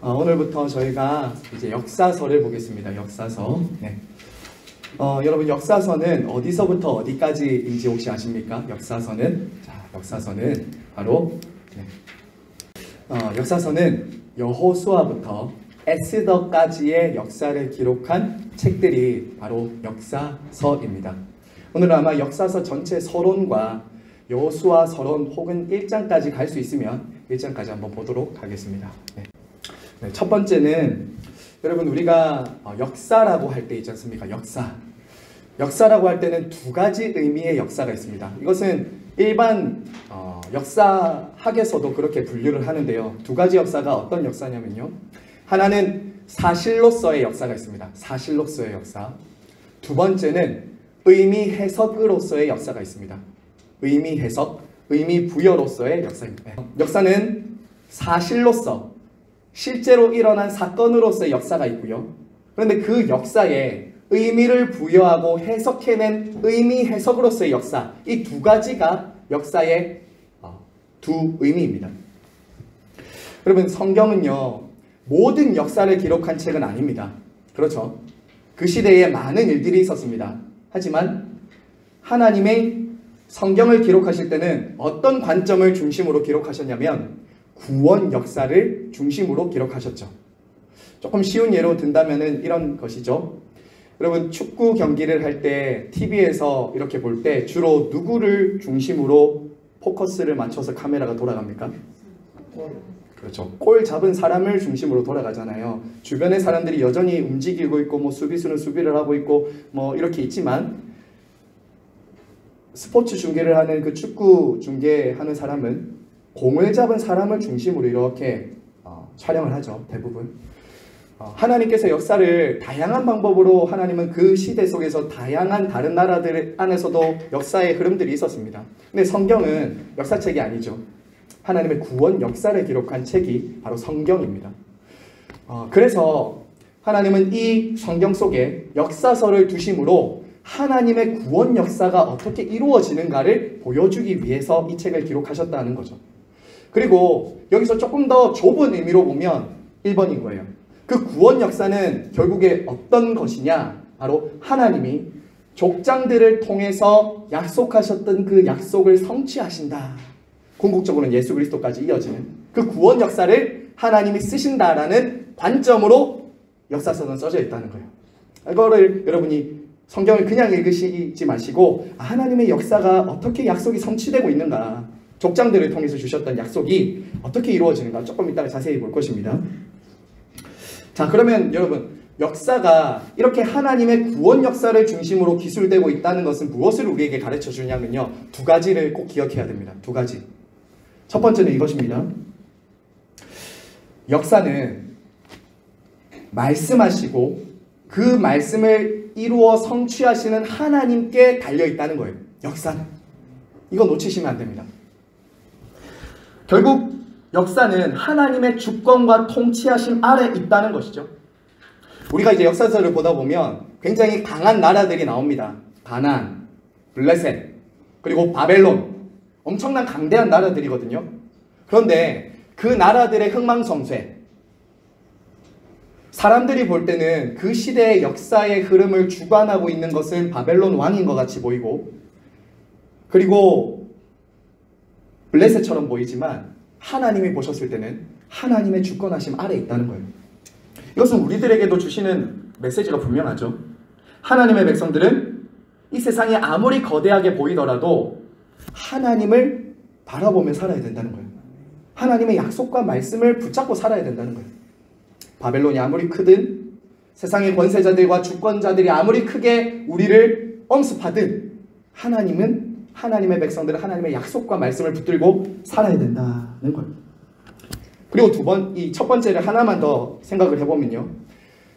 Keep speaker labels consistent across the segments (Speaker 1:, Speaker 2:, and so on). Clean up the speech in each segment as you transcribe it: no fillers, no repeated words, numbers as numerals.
Speaker 1: 오늘부터 저희가 이제 역사서를 보겠습니다. 역사서. 네. 여러분 역사서는 어디서부터 어디까지인지 혹시 아십니까? 역사서는 역사서는 바로 역사서는 여호수아부터 에스더까지의 역사를 기록한 책들이 바로 역사서입니다. 오늘은 아마 역사서 전체 서론과 여호수아 서론 혹은 1장까지 갈 수 있으면 1장까지 한번 보도록 하겠습니다. 네, 첫 번째는 여러분 우리가 역사라고 할 때 있지 않습니까? 역사라고 할 때는 두 가지 의미의 역사가 있습니다. 이것은 일반 역사학에서도 그렇게 분류를 하는데요. 두 가지 역사가 어떤 역사냐면요. 하나는 사실로서의 역사가 있습니다. 사실로서의 역사. 두 번째는 의미 해석으로서의 역사가 있습니다. 의미 해석, 의미 부여로서의 역사입니다. 역사는 사실로서 실제로 일어난 사건으로서의 역사가 있고요. 그런데 그 역사에 의미를 부여하고 해석해낸 의미 해석으로서의 역사, 이 두 가지가 역사의 두 의미입니다. 여러분 성경은요 모든 역사를 기록한 책은 아닙니다. 그렇죠? 그 시대에 많은 일들이 있었습니다. 하지만 하나님의 성경을 기록하실 때는 어떤 관점을 중심으로 기록하셨냐면 구원 역사를 중심으로 기록하셨죠. 조금 쉬운 예로 든다면 이런 것이죠. 여러분 축구 경기를 할 때 TV에서 이렇게 볼 때 주로 누구를 중심으로 포커스를 맞춰서 카메라가 돌아갑니까? 그렇죠. 골 잡은 사람을 중심으로 돌아가잖아요. 주변의 사람들이 여전히 움직이고 있고 뭐 수비수는 수비를 하고 있고 뭐 이렇게 있지만 스포츠 중계를 하는 그 축구 중계하는 사람은 공을 잡은 사람을 중심으로 이렇게 촬영을 하죠. 대부분. 하나님께서 역사를 다양한 방법으로 하나님은 그 시대 속에서 다양한 다른 나라들 안에서도 역사의 흐름들이 있었습니다. 근데 성경은 역사책이 아니죠. 하나님의 구원 역사를 기록한 책이 바로 성경입니다. 그래서 하나님은 이 성경 속에 역사서를 두심으로 하나님의 구원 역사가 어떻게 이루어지는가를 보여주기 위해서 이 책을 기록하셨다는 거죠. 그리고 여기서 조금 더 좁은 의미로 보면 1번인 거예요. 그 구원 역사는 결국에 어떤 것이냐? 바로 하나님이 족장들을 통해서 약속하셨던 그 약속을 성취하신다. 궁극적으로는 예수 그리스도까지 이어지는 그 구원 역사를 하나님이 쓰신다라는 관점으로 역사서는 써져 있다는 거예요. 이거를 여러분이 성경을 그냥 읽으시지 마시고 하나님의 역사가 어떻게 약속이 성취되고 있는가, 족장들을 통해서 주셨던 약속이 어떻게 이루어지는가 조금 이따가 자세히 볼 것입니다. 자, 그러면 여러분 역사가 이렇게 하나님의 구원 역사를 중심으로 기술되고 있다는 것은 무엇을 우리에게 가르쳐 주냐면요. 두 가지를 꼭 기억해야 됩니다. 두 가지. 첫 번째는 이것입니다. 역사는 말씀하시고 그 말씀을 이루어 성취하시는 하나님께 달려있다는 거예요. 역사는. 이거 놓치시면 안 됩니다. 결국 역사는 하나님의 주권과 통치하심 아래 있다는 것이죠. 우리가 이제 역사서를 보다 보면 굉장히 강한 나라들이 나옵니다. 가나안, 블레셋, 그리고 바벨론. 엄청난 강대한 나라들이거든요. 그런데 그 나라들의 흥망성쇠, 사람들이 볼 때는 그 시대의 역사의 흐름을 주관하고 있는 것은 바벨론 왕인 것 같이 보이고, 그리고 블레셋처럼 보이지만 하나님이 보셨을 때는 하나님의 주권하심 아래에 있다는 거예요. 이것은 우리들에게도 주시는 메시지가 분명하죠. 하나님의 백성들은 이 세상이 아무리 거대하게 보이더라도 하나님을 바라보며 살아야 된다는 거예요. 하나님의 약속과 말씀을 붙잡고 살아야 된다는 거예요. 바벨론이 아무리 크든 세상의 권세자들과 주권자들이 아무리 크게 우리를 엄습하든 하나님은 하나님의 백성들은 하나님의 약속과 말씀을 붙들고 살아야 된다는 거예요. 그리고 이 첫 번째를 하나만 더 생각을 해보면요.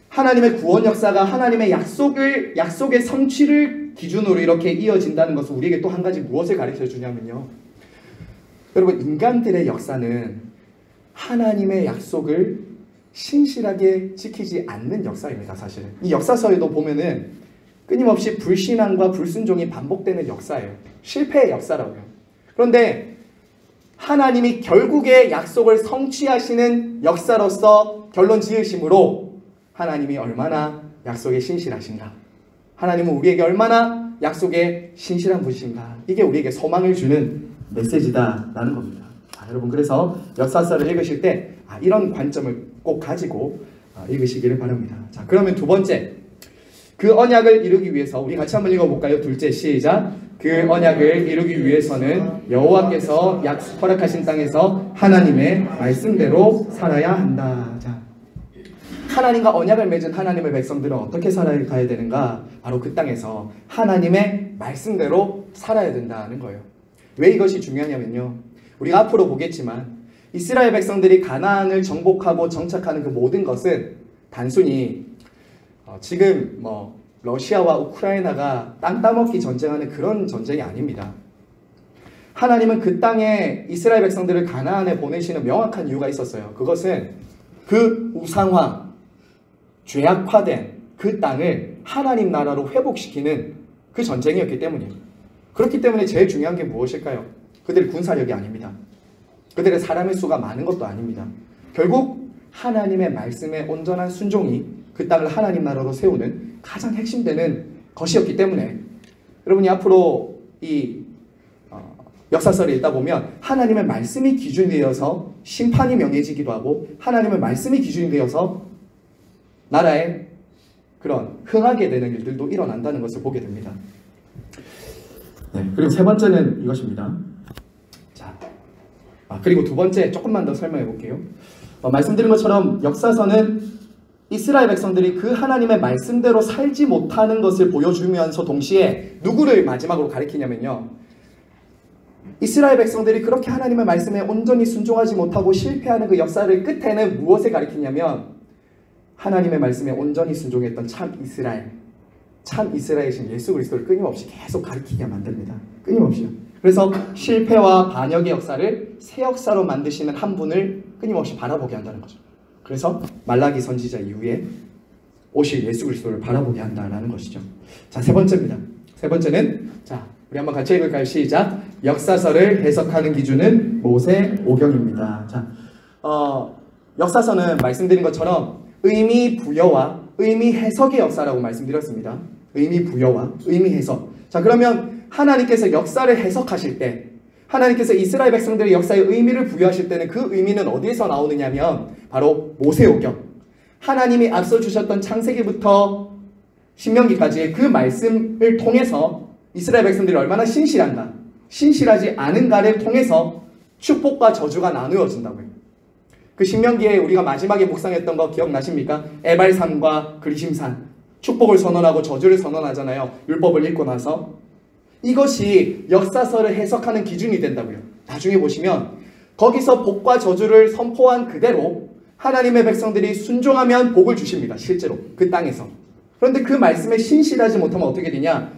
Speaker 1: 하나님의 구원 역사가 하나님의 약속의 성취를 기준으로 이렇게 이어진다는 것은 우리에게 또 한 가지 무엇을 가르쳐 주냐면요. 여러분 인간들의 역사는 하나님의 약속을 신실하게 지키지 않는 역사입니다. 사실은. 이 역사서에도 보면은 끊임없이 불신앙과 불순종이 반복되는 역사예요. 실패의 역사라고요. 그런데 하나님이 결국에 약속을 성취하시는 역사로서 결론 지으심으로 하나님이 얼마나 약속에 신실하신가, 하나님은 우리에게 얼마나 약속에 신실한 분이신가, 이게 우리에게 소망을 주는 메시지다라는 겁니다. 여러분, 그래서 역사서를 읽으실 때 이런 관점을 꼭 가지고 읽으시기를 바랍니다. 자, 그러면 두 번째, 그 언약을 이루기 위해서 우리 같이 한번 읽어볼까요? 둘째, 시작. 그 언약을 이루기 위해서는 여호와께서 허락하신 땅에서 하나님의 말씀대로 살아야 한다. 자, 하나님과 언약을 맺은 하나님의 백성들은 어떻게 살아가야 되는가? 바로 그 땅에서 하나님의 말씀대로 살아야 된다는 거예요. 왜 이것이 중요하냐면요, 우리가 앞으로 보겠지만 이스라엘 백성들이 가나안을 정복하고 정착하는 그 모든 것은 단순히 지금 러시아와 우크라이나가 땅 따먹기 전쟁하는 그런 전쟁이 아닙니다. 하나님은 그 땅에 이스라엘 백성들을 가나안에 보내시는 명확한 이유가 있었어요. 그것은 그 우상화, 죄악화된 그 땅을 하나님 나라로 회복시키는 그 전쟁이었기 때문이에요. 그렇기 때문에 제일 중요한 게 무엇일까요? 그들의 군사력이 아닙니다. 그들의 사람의 수가 많은 것도 아닙니다. 결국 하나님의 말씀에 온전한 순종이 그 땅을 하나님 나라로 세우는 가장 핵심되는 것이었기 때문에, 여러분이 앞으로 이 역사서를 읽다 보면 하나님의 말씀이 기준이 되어서 심판이 명해지기도 하고, 하나님의 말씀이 기준이 되어서 나라에 그런 흥하게 되는 일들도 일어난다는 것을 보게 됩니다. 네, 그리고 세 번째는 이것입니다. 자, 그리고 두 번째 조금만 더 설명해 볼게요. 말씀드린 것처럼 역사서는 이스라엘 백성들이 그 하나님의 말씀대로 살지 못하는 것을 보여주면서 동시에 누구를 마지막으로 가리키냐면요, 이스라엘 백성들이 그렇게 하나님의 말씀에 온전히 순종하지 못하고 실패하는 그 역사를 끝에는 무엇을 가리키냐면, 하나님의 말씀에 온전히 순종했던 참 이스라엘이신 예수 그리스도를 끊임없이 계속 가리키게 만듭니다. 끊임없이요. 그래서 실패와 반역의 역사를 새 역사로 만드시는 한 분을 끊임없이 바라보게 한다는 거죠. 그래서 말라기 선지자 이후에 오실 예수 그리스도를 바라보게 한다는 것이죠. 자, 세 번째입니다. 세 번째는, 자, 우리 한번 같이 읽을까요? 시작. 역사서를 해석하는 기준은 모세오경입니다. 자, 역사서는 말씀드린 것처럼 의미 부여와 의미 해석의 역사라고 말씀드렸습니다. 의미 부여와 의미 해석. 자, 그러면 하나님께서 역사를 해석하실 때, 하나님께서 이스라엘 백성들의 역사에 의미를 부여하실 때는 그 의미는 어디에서 나오느냐면 바로 모세오경, 하나님이 앞서 주셨던 창세기부터 신명기까지의 그 말씀을 통해서 이스라엘 백성들이 얼마나 신실한가, 신실하지 않은가를 통해서 축복과 저주가 나누어진다고요. 그 신명기에 우리가 마지막에 묵상했던 거 기억나십니까? 에발산과 그리심산, 축복을 선언하고 저주를 선언하잖아요. 율법을 읽고 나서. 이것이 역사서를 해석하는 기준이 된다고요. 나중에 보시면 거기서 복과 저주를 선포한 그대로 하나님의 백성들이 순종하면 복을 주십니다. 실제로 그 땅에서. 그런데 그 말씀에 신실하지 못하면 어떻게 되냐?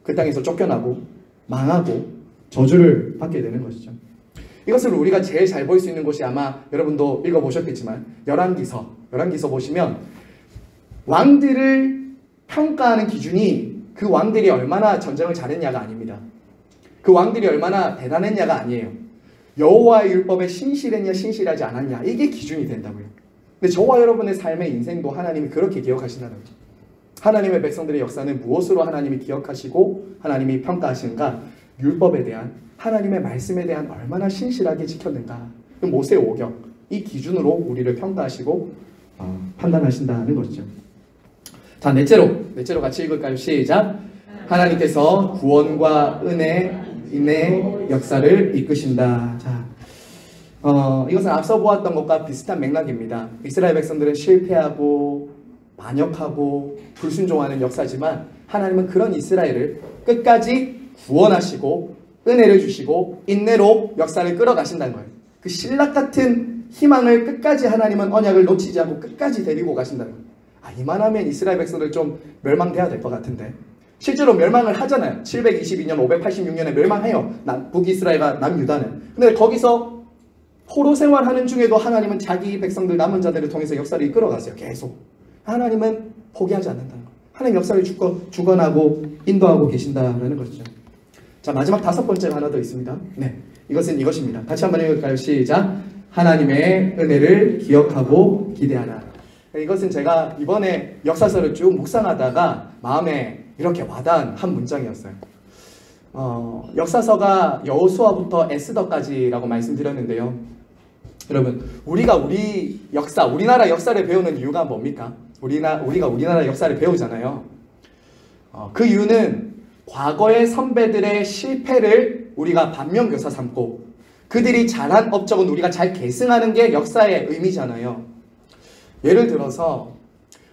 Speaker 1: 그 땅에서 쫓겨나고 망하고 저주를 받게 되는 것이죠. 이것을 우리가 제일 잘 볼 수 있는 곳이, 아마 여러분도 읽어보셨겠지만 열왕기서 보시면 왕들을 평가하는 기준이 그 왕들이 얼마나 전쟁을 잘했냐가 아닙니다. 그 왕들이 얼마나 대단했냐가 아니에요. 여호와의 율법에 신실했냐 신실하지 않았냐, 이게 기준이 된다고요. 근데 저와 여러분의 삶의 인생도 하나님이 그렇게 기억하신다는 거죠. 하나님의 백성들의 역사는 무엇으로 하나님이 기억하시고 하나님이 평가하시는가? 율법에 대한, 하나님의 말씀에 대한 얼마나 신실하게 지켰는가. 모세오경, 이 기준으로 우리를 평가하시고 판단하신다는 것이죠. 자, 넷째로 같이 읽을까요? 시작. 하나님께서 구원과 은혜, 인내 역사를 이끄신다. 자, 이것은 앞서 보았던 것과 비슷한 맥락입니다. 이스라엘 백성들은 실패하고 반역하고 불순종하는 역사지만 하나님은 그런 이스라엘을 끝까지 구원하시고 은혜를 주시고 인내로 역사를 끌어가신다는 거예요. 그 신락 같은 희망을 끝까지 하나님은 언약을 놓치지 않고 끝까지 데리고 가신다는 거예요. 이만하면 이스라엘 백성들 좀 멸망돼야 될 것 같은데, 실제로 멸망을 하잖아요. 722년 586년에 멸망해요, 북이스라엘과 남유다는. 근데 거기서 포로 생활하는 중에도 하나님은 자기 백성들, 남은 자들을 통해서 역사를 이끌어가세요. 계속. 하나님은 포기하지 않는다는 거예요. 하나님 역사를 주관하고 인도하고 계신다는 것이죠. 자, 마지막 다섯 번째가 하나 더 있습니다. 네, 이것은 이것입니다. 같이 한번 읽을까요? 시작. 하나님의 은혜를 기억하고 기대하라. 이것은 제가 이번에 역사서를 쭉 묵상하다가 마음에 이렇게 와닿은 한 문장이었어요. 역사서가 여호수아부터 에스더까지라고 말씀드렸는데요. 여러분, 우리가 우리나라 역사를 배우는 이유가 뭡니까? 우리가 우리나라 역사를 배우잖아요. 그 이유는 과거의 선배들의 실패를 우리가 반면교사 삼고 그들이 잘한 업적은 우리가 잘 계승하는 게 역사의 의미잖아요. 예를 들어서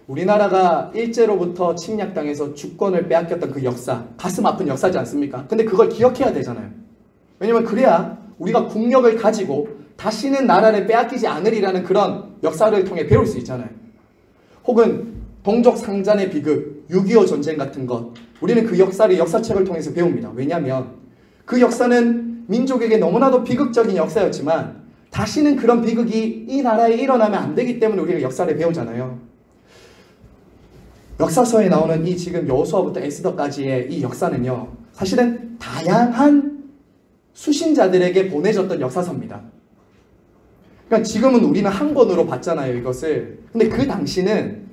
Speaker 1: 우리나라가 일제로부터 침략당해서 주권을 빼앗겼던 그 역사, 가슴 아픈 역사지 않습니까? 근데 그걸 기억해야 되잖아요. 왜냐면 그래야 우리가 국력을 가지고 다시는 나라를 빼앗기지 않으리라는 그런 역사를 통해 배울 수 있잖아요. 혹은 동족 상잔의 비극, 6.25 전쟁 같은 것, 우리는 그 역사를 역사책을 통해서 배웁니다. 왜냐하면 그 역사는 민족에게 너무나도 비극적인 역사였지만 다시는 그런 비극이 이 나라에 일어나면 안 되기 때문에 우리가 역사를 배우잖아요. 역사서에 나오는 이 지금 여호수아부터 에스더까지의 이 역사는요, 사실은 다양한 수신자들에게 보내졌던 역사서입니다. 그러니까 지금은 우리는 한 권으로 봤잖아요, 이것을. 근데 그 당시는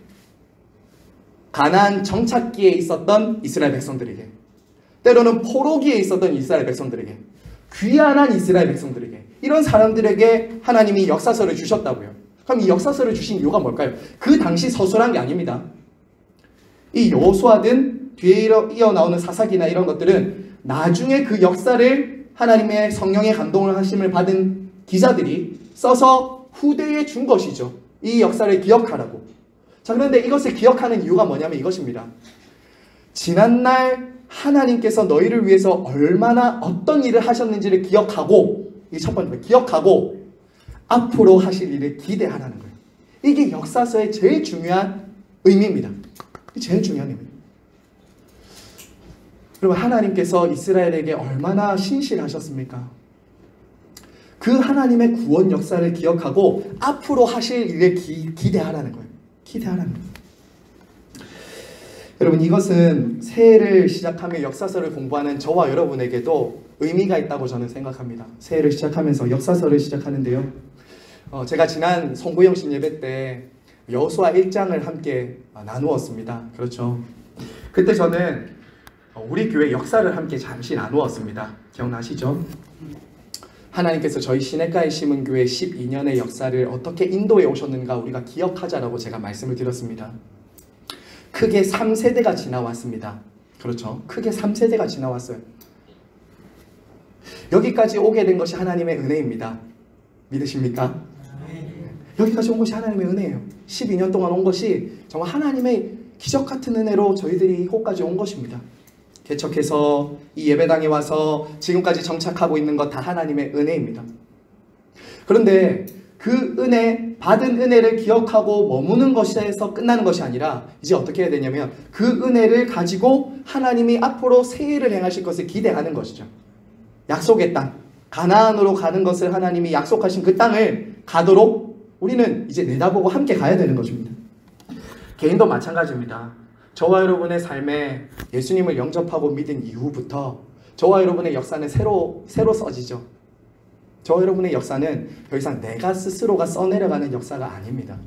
Speaker 1: 가나안 정착기에 있었던 이스라엘 백성들에게, 때로는 포로기에 있었던 이스라엘 백성들에게, 귀환한 이스라엘 백성들에게, 이런 사람들에게 하나님이 역사서를 주셨다고요. 그럼 이 역사서를 주신 이유가 뭘까요? 그 당시 서술한 게 아닙니다. 이 여호수아든 뒤에 이어 나오는 사사기나 이런 것들은 나중에 그 역사를 하나님의 성령의 감동을 하심을 받은 기자들이 써서 후대에 준 것이죠. 이 역사를 기억하라고. 자, 그런데 이것을 기억하는 이유가 뭐냐면 이것입니다. 지난날 하나님께서 너희를 위해서 얼마나 어떤 일을 하셨는지를 기억하고, 이 첫 번째, 기억하고 앞으로 하실 일을 기대하라는 거예요. 이게 역사서의 제일 중요한 의미입니다. 제일 중요한 의미입니다. 여러분, 하나님께서 이스라엘에게 얼마나 신실하셨습니까? 그 하나님의 구원 역사를 기억하고 앞으로 하실 일을 기대하라는 거예요. 기대하라는 거예요. 여러분, 이것은 새해를 시작하며 역사서를 공부하는 저와 여러분에게도 의미가 있다고 저는 생각합니다. 새해를 시작하면서 역사서를 시작하는데요. 제가 지난 송구영신 예배 때 여호수아 1장을 함께 나누었습니다. 그렇죠. 그때 저는 우리 교회 역사를 함께 잠시 나누었습니다. 기억나시죠? 하나님께서 저희 시냇가에 심은 교회 12년의 역사를 어떻게 인도해 오셨는가 우리가 기억하자라고 제가 말씀을 드렸습니다. 크게 3세대가 지나왔습니다. 그렇죠. 크게 3세대가 지나왔어요. 여기까지 오게 된 것이 하나님의 은혜입니다. 믿으십니까? 여기까지 온 것이 하나님의 은혜예요. 12년 동안 온 것이 정말 하나님의 기적 같은 은혜로 저희들이 이곳까지 온 것입니다. 개척해서 이 예배당에 와서 지금까지 정착하고 있는 것 다 하나님의 은혜입니다. 그런데 그 은혜, 받은 은혜를 기억하고 머무는 것에서 끝나는 것이 아니라 이제 어떻게 해야 되냐면 그 은혜를 가지고 하나님이 앞으로 새 일을 행하실 것을 기대하는 것이죠. 약속의 땅, 가나안으로 가는 것을 하나님이 약속하신 그 땅을 가도록 우리는 이제 내다보고 함께 가야 되는 것입니다. 개인도 마찬가지입니다. 저와 여러분의 삶에 예수님을 영접하고 믿은 이후부터 저와 여러분의 역사는 새로 써지죠. 저와 여러분의 역사는 더 이상 내가 스스로가 써내려가는 역사가 아닙니다.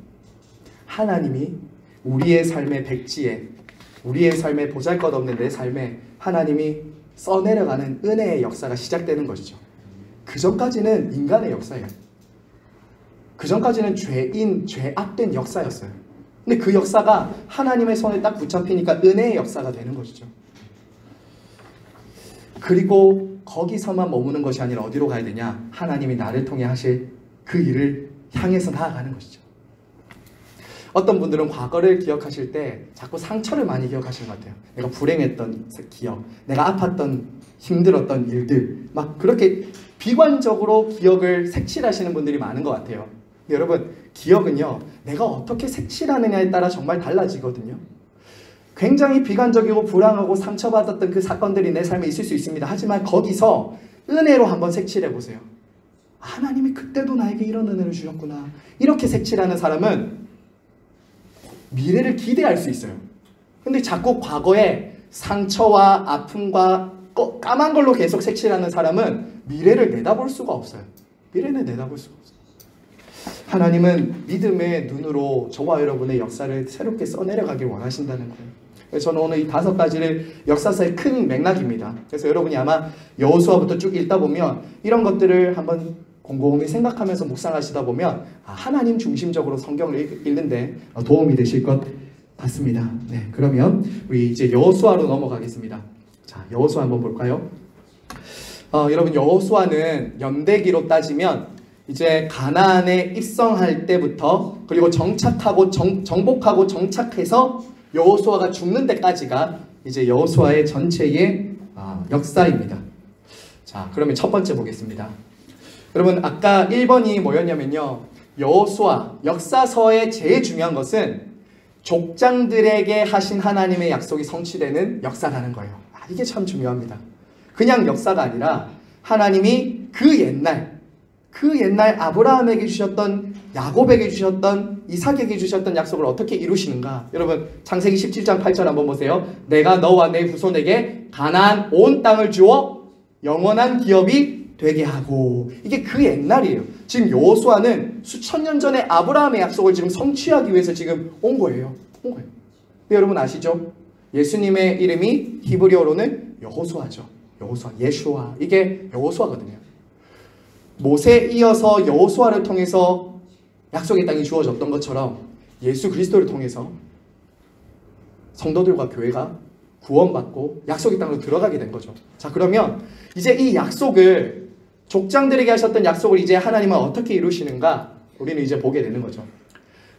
Speaker 1: 하나님이 우리의 삶의 백지에, 우리의 삶의 보잘것없는 내 삶에 하나님이 써내려가는 은혜의 역사가 시작되는 것이죠. 그 전까지는 인간의 역사예요. 그 전까지는 죄악된 역사였어요. 근데 그 역사가 하나님의 손에 딱 붙잡히니까 은혜의 역사가 되는 것이죠. 그리고 거기서만 머무는 것이 아니라 어디로 가야 되냐? 하나님이 나를 통해 하실 그 일을 향해서 나아가는 것이죠. 어떤 분들은 과거를 기억하실 때 자꾸 상처를 많이 기억하시는 것 같아요. 내가 불행했던 기억, 내가 아팠던 힘들었던 일들, 막 그렇게 비관적으로 기억을 색칠하시는 분들이 많은 것 같아요. 여러분, 기억은요, 내가 어떻게 색칠하느냐에 따라 정말 달라지거든요. 굉장히 비관적이고 불안하고 상처받았던 그 사건들이 내 삶에 있을 수 있습니다. 하지만 거기서 은혜로 한번 색칠해 보세요. 하나님이 그때도 나에게 이런 은혜를 주셨구나. 이렇게 색칠하는 사람은 미래를 기대할 수 있어요. 근데 자꾸 과거에 상처와 아픔과 까만 걸로 계속 색칠하는 사람은 미래를 내다볼 수가 없어요. 미래는 내다볼 수가 없어요. 하나님은 믿음의 눈으로 저와 여러분의 역사를 새롭게 써내려가길 원하신다는 거예요. 그래서 저는 오늘 이 5가지를 역사서의 큰 맥락입니다. 그래서 여러분이 아마 여호수아부터 쭉 읽다 보면 이런 것들을 한번 곰곰이 생각하면서 묵상하시다 보면 하나님 중심적으로 성경을 읽는데 도움이 되실 것 같습니다. 네, 그러면 우리 이제 여호수아로 넘어가겠습니다. 자, 여호수아 한번 볼까요? 여러분, 여호수아는 연대기로 따지면 이제 가나안에 입성할 때부터 그리고 정착하고 정복하고 정착해서 여호수아가 죽는 데까지가 이제 여호수아의 전체의 역사입니다. 자, 그러면 첫 번째 보겠습니다. 여러분, 아까 1번이 뭐였냐면요, 여호수아 역사서의 제일 중요한 것은 족장들에게 하신 하나님의 약속이 성취되는 역사라는 거예요. 이게 참 중요합니다. 그냥 역사가 아니라 하나님이 그 옛날 아브라함에게 주셨던, 야곱에게 주셨던, 이삭에게 주셨던 약속을 어떻게 이루시는가. 여러분, 창세기 17장 8절 한번 보세요. 내가 너와 내 후손에게 가나안 온 땅을 주어 영원한 기업이 되게 하고. 이게 그 옛날이에요. 지금 여호수아는 수천 년 전에 아브라함의 약속을 지금 성취하기 위해서 지금 온 거예요. 근데 여러분 아시죠? 예수님의 이름이 히브리어로는 여호수아죠. 여호수아, 예슈아. 이게 여호수아거든요. 모세에 이어서 여호수아를 통해서 약속의 땅이 주어졌던 것처럼 예수 그리스도를 통해서 성도들과 교회가 구원받고 약속의 땅으로 들어가게 된 거죠. 자, 그러면 이제 이 약속을, 족장들에게 하셨던 약속을 이제 하나님은 어떻게 이루시는가 우리는 이제 보게 되는 거죠.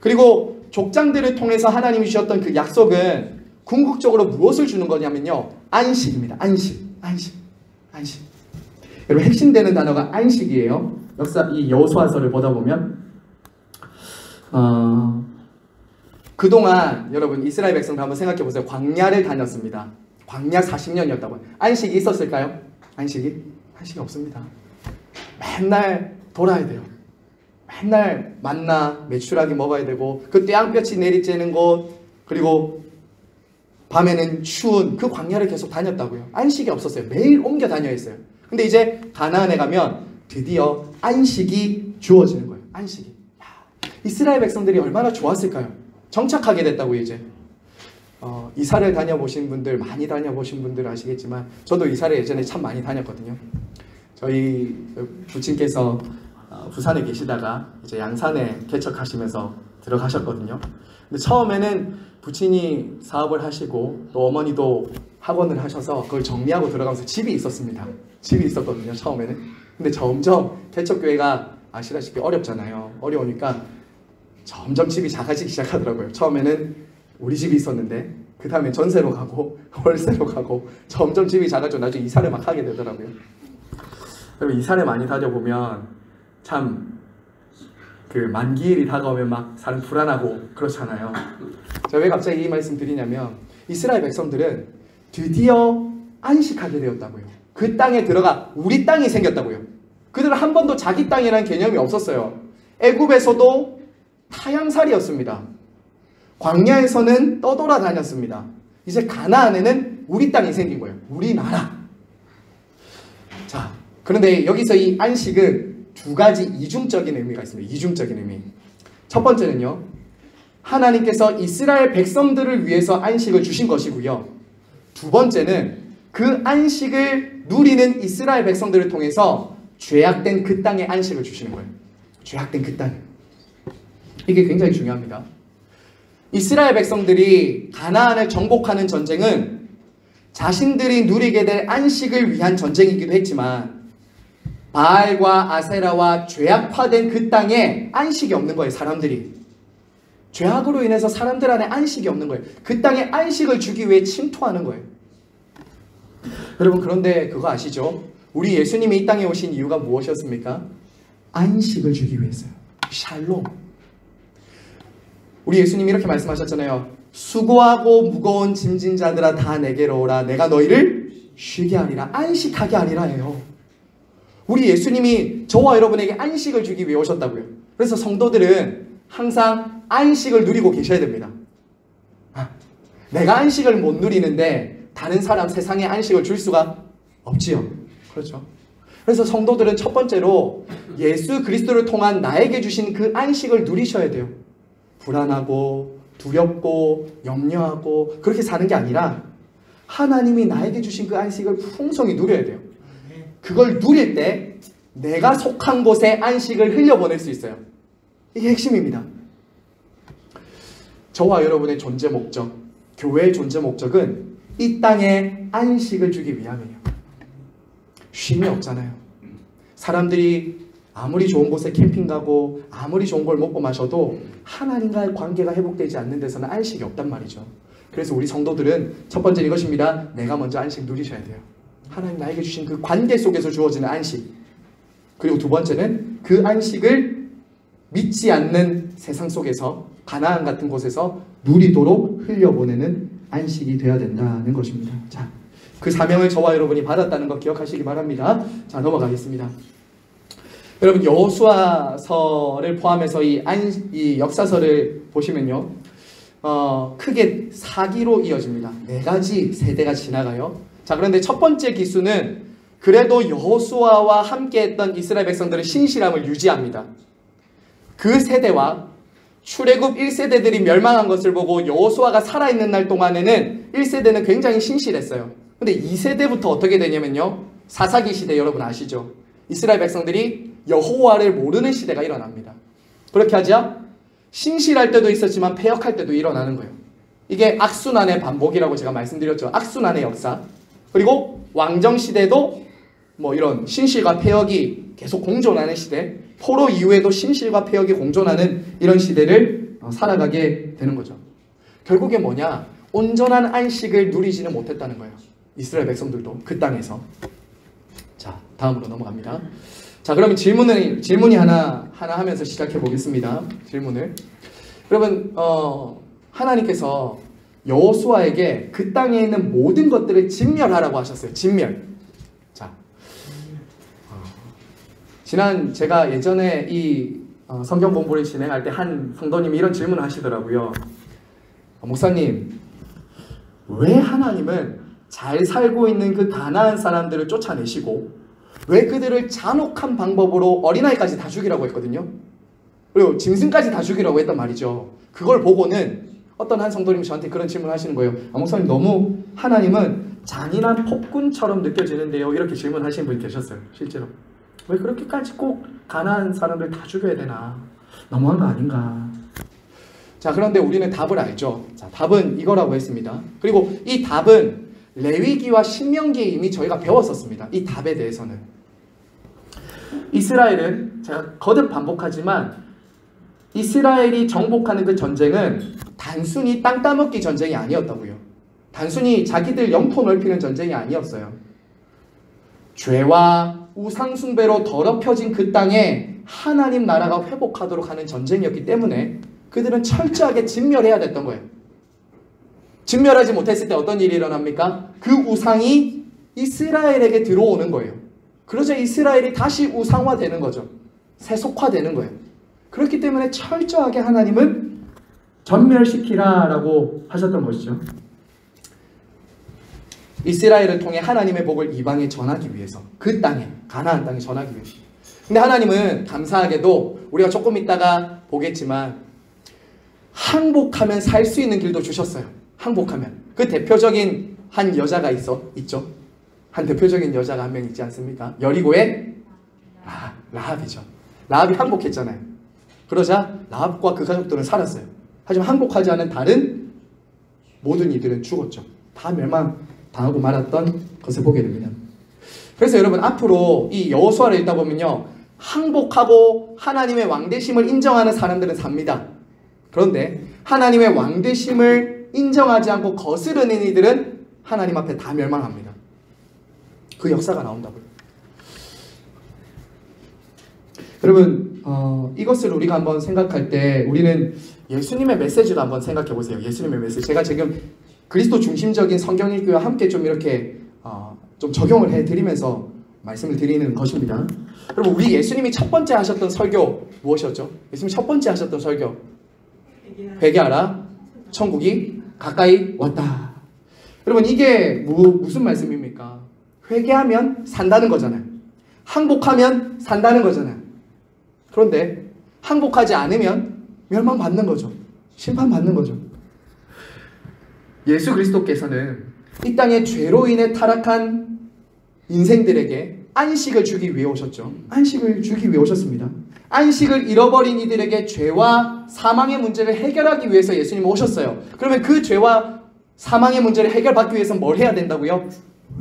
Speaker 1: 그리고 족장들을 통해서 하나님이 주셨던 그 약속은 궁극적으로 무엇을 주는 거냐면요, 안식입니다. 안식. 여러분, 핵심되는 단어가 안식이에요. 이 여호수아서를 보다 보면 그동안 여러분 이스라엘 백성들 한번 생각해 보세요. 광야를 다녔습니다. 광야 40년이었다고요. 안식이 있었을까요? 안식이 없습니다. 맨날 돌아야 돼요. 맨날 만나 메추라기 먹어야 되고, 그 떼양볕이 내리쬐는 곳, 그리고 밤에는 추운 그 광야를 계속 다녔다고요. 안식이 없었어요. 매일 옮겨 다녀야 했어요. 근데 이제 가나안에 가면 드디어 안식이 주어지는 거예요. 안식이. 이스라엘 백성들이 얼마나 좋았을까요? 정착하게 됐다고요. 이제 이사를 다녀보신 분들, 많이 다녀보신 분들 아시겠지만 저도 이사를 예전에 참 많이 다녔거든요. 저희 부친께서 부산에 계시다가 이제 양산에 개척하시면서 들어가셨거든요. 근데 처음에는 부친이 사업을 하시고 또 어머니도 학원을 하셔서 그걸 정리하고 들어가면서 집이 있었습니다. 집이 있었거든요, 처음에는. 근데 점점 개척교회가 아시다시피 어렵잖아요. 어려우니까 점점 집이 작아지기 시작하더라고요. 처음에는 우리 집이 있었는데 그 다음에 전세로 가고 월세로 가고 점점 집이 작아지고 나중에 이사를 막 하게 되더라고요. 그리고 이사를 많이 다녀보면 참 그 만기일이 다가오면 막 사람 불안하고 그렇잖아요. 제가 왜 갑자기 이 말씀 드리냐면 이스라엘 백성들은 드디어 안식하게 되었다고요. 그 땅에 들어가 우리 땅이 생겼다고요. 그들은 한 번도 자기 땅이라는 개념이 없었어요. 애굽에서도 타향살이였습니다. 광야에서는 떠돌아다녔습니다. 이제 가나안에는 우리 땅이 생긴 거예요. 우리나라. 자, 그런데 여기서 이 안식은 두 가지 이중적인 의미가 있습니다. 이중적인 의미. 첫 번째는요, 하나님께서 이스라엘 백성들을 위해서 안식을 주신 것이고요. 두 번째는 그 안식을 누리는 이스라엘 백성들을 통해서 죄악된 그 땅에 안식을 주시는 거예요. 죄악된 그 땅에. 이게 굉장히 중요합니다. 이스라엘 백성들이 가나안을 정복하는 전쟁은 자신들이 누리게 될 안식을 위한 전쟁이기도 했지만 바알과 아세라와 죄악화된 그 땅에 안식이 없는 거예요. 사람들이. 죄악으로 인해서 사람들 안에 안식이 없는 거예요. 그 땅에 안식을 주기 위해 침투하는 거예요. 여러분, 그런데 그거 아시죠? 우리 예수님이 이 땅에 오신 이유가 무엇이었습니까? 안식을 주기 위해서요. 샬롬. 우리 예수님이 이렇게 말씀하셨잖아요. 수고하고 무거운 짐진 자들아 다 내게로 오라. 내가 너희를 쉬게 하리라. 안식하게 하리라 해요. 우리 예수님이 저와 여러분에게 안식을 주기 위해 오셨다고요. 그래서 성도들은 항상 안식을 누리고 계셔야 됩니다. 내가 안식을 못 누리는데 다른 사람, 세상에 안식을 줄 수가 없지요. 그렇죠. 그래서 성도들은 첫 번째로 예수 그리스도를 통한 나에게 주신 그 안식을 누리셔야 돼요. 불안하고 두렵고 염려하고 그렇게 사는 게 아니라 하나님이 나에게 주신 그 안식을 풍성히 누려야 돼요. 그걸 누릴 때 내가 속한 곳에 안식을 흘려보낼 수 있어요. 이게 핵심입니다. 저와 여러분의 존재 목적, 교회의 존재 목적은 이 땅에 안식을 주기 위함이에요. 쉼이 없잖아요. 사람들이 아무리 좋은 곳에 캠핑 가고 아무리 좋은 걸 먹고 마셔도 하나님과의 관계가 회복되지 않는 데서는 안식이 없단 말이죠. 그래서 우리 성도들은 첫 번째 이것입니다. 내가 먼저 안식 누리셔야 돼요. 하나님 나에게 주신 그 관계 속에서 주어지는 안식. 그리고 두 번째는 그 안식을 믿지 않는 세상 속에서 가나안 같은 곳에서 누리도록 흘려보내는 안식이 되어야 된다는 것입니다. 자, 그 사명을 저와 여러분이 받았다는 거 기억하시기 바랍니다. 자, 넘어가겠습니다. 여러분 여호수아서를 포함해서 이 역사서를 보시면요, 크게 4기로 이어집니다. 4가지 세대가 지나가요. 자, 그런데 첫 번째 기수는 그래도 여호수아와 함께했던 이스라엘 백성들의 신실함을 유지합니다. 그 세대와 출애굽 1세대들이 멸망한 것을 보고 여호수아가 살아있는 날 동안에는 1세대는 굉장히 신실했어요. 근데 2세대부터 어떻게 되냐면요, 사사기 시대 여러분 아시죠? 이스라엘 백성들이 여호와를 모르는 시대가 일어납니다. 그렇게 하자 신실할 때도 있었지만 패역할 때도 일어나는 거예요. 이게 악순환의 반복이라고 제가 말씀드렸죠. 악순환의 역사. 그리고 왕정시대도 뭐 이런 신실과 패역이 계속 공존하는 시대, 포로 이후에도 신실과 패역이 공존하는 이런 시대를 살아가게 되는 거죠. 결국에 뭐냐? 온전한 안식을 누리지는 못했다는 거예요. 이스라엘 백성들도 그 땅에서. 자, 다음으로 넘어갑니다. 자, 그러면 질문이 하나 하면서 시작해 보겠습니다. 질문을. 여러분, 하나님께서 여호수아에게 그 땅에 있는 모든 것들을 진멸하라고 하셨어요. 진멸. 자, 제가 예전에 이 성경 공부를 진행할 때 한 성도님이 이런 질문을 하시더라고요. 목사님, 왜 하나님은 잘 살고 있는 그 가나안 사람들을 쫓아내시고 왜 그들을 잔혹한 방법으로 어린아이까지 다 죽이라고 했거든요. 그리고 짐승까지 다 죽이라고 했단 말이죠. 그걸 보고는 어떤 한 성도님이 저한테 그런 질문을 하시는 거예요. 목사님, 너무 하나님은 잔인한 폭군처럼 느껴지는데요. 이렇게 질문하시는 분이 계셨어요. 실제로. 왜 그렇게까지 꼭 가난한 사람들 다 죽여야 되나? 너무한 거 아닌가? 자, 그런데 우리는 답을 알죠. 자, 답은 이거라고 했습니다. 그리고 이 답은 레위기와 신명기에 이미 저희가 배웠었습니다. 이 답에 대해서는. 이스라엘은, 제가 거듭 반복하지만 이스라엘이 정복하는 그 전쟁은 단순히 땅 따먹기 전쟁이 아니었다고요. 단순히 자기들 영토 넓히는 전쟁이 아니었어요. 죄와 우상숭배로 더럽혀진 그 땅에 하나님 나라가 회복하도록 하는 전쟁이었기 때문에 그들은 철저하게 진멸해야 됐던 거예요. 진멸하지 못했을 때 어떤 일이 일어납니까? 그 우상이 이스라엘에게 들어오는 거예요. 그러자 이스라엘이 다시 우상화되는 거죠. 세속화되는 거예요. 그렇기 때문에 철저하게 하나님은 전멸시키라라고 하셨던 것이죠. 이스라엘을 통해 하나님의 복을 이방에 전하기 위해서, 그 땅에, 가나안 땅에 전하기 위해서. 근데 하나님은 감사하게도 우리가 조금 있다가 보겠지만 항복하면 살 수 있는 길도 주셨어요. 항복하면. 그 대표적인 한 여자가 있죠. 한 대표적인 여자가 한 명 있지 않습니까? 여리고의 라합이죠. 라합이 항복했잖아요. 그러자 라합과 그 가족들은 살았어요. 하지만 항복하지 않은 다른 모든 이들은 죽었죠. 다 멸망당하고 말았던 것을 보게 됩니다. 그래서 여러분, 앞으로 이 여호수아를 읽다 보면요, 항복하고 하나님의 왕되심을 인정하는 사람들은 삽니다. 그런데 하나님의 왕되심을 인정하지 않고 거스르는 이들은 하나님 앞에 다 멸망합니다. 그 역사가 나온다고요. 여러분, 이것을 우리가 한번 생각할 때 우리는 예수님의 메시지도 한번 생각해 보세요. 예수님의 메시지. 제가 지금 그리스도 중심적인 성경 읽기와 함께 좀 이렇게 좀 적용을 해드리면서 말씀을 드리는 것입니다. 여러분, 우리 예수님이 첫 번째 하셨던 설교 무엇이었죠? 예수님이 첫 번째 하셨던 설교, 회개하라, 천국이 가까이 왔다. 여러분, 이게 무슨 말씀입니까? 회개하면 산다는 거잖아요. 항복하면 산다는 거잖아요. 그런데 항복하지 않으면 멸망받는 거죠. 심판받는 거죠. 예수 그리스도께서는 이 땅에 죄로 인해 타락한 인생들에게 안식을 주기 위해 오셨죠. 안식을 주기 위해 오셨습니다. 안식을 잃어버린 이들에게 죄와 사망의 문제를 해결하기 위해서 예수님은 오셨어요. 그러면 그 죄와 사망의 문제를 해결받기 위해서 뭘 해야 된다고요?